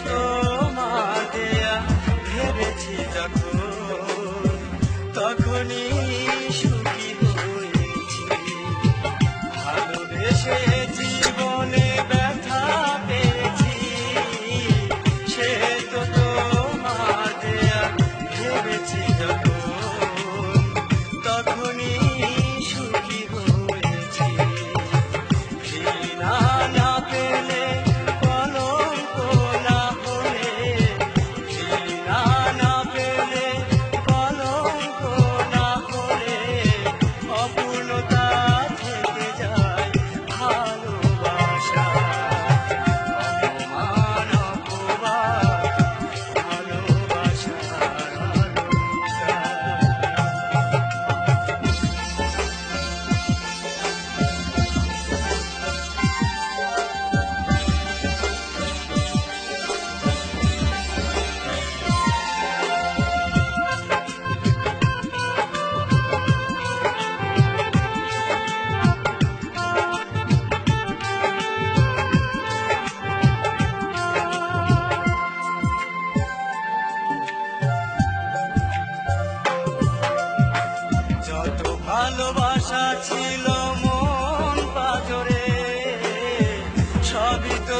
তোমার দেয়া ভেবেছি যখন, তখনই সুখী হয়েছি। ভালোবেসে জীবনে ব্যথা পেয়েছি, সে তো তোমার দেয়া ভেবেছি যখন, তখনই সুখী হয়েছি। ঘৃণা না পেলে, কলঙ্ক না হলে, ঘৃণা না পেলে, কলঙ্ক না হলে, অপূর্ণতা থেকে যায় ভালোবাসা। অপমান অপবাদ ভালোবাসার যত ভালোবাসা ছিল মন পাথরে, সবই তো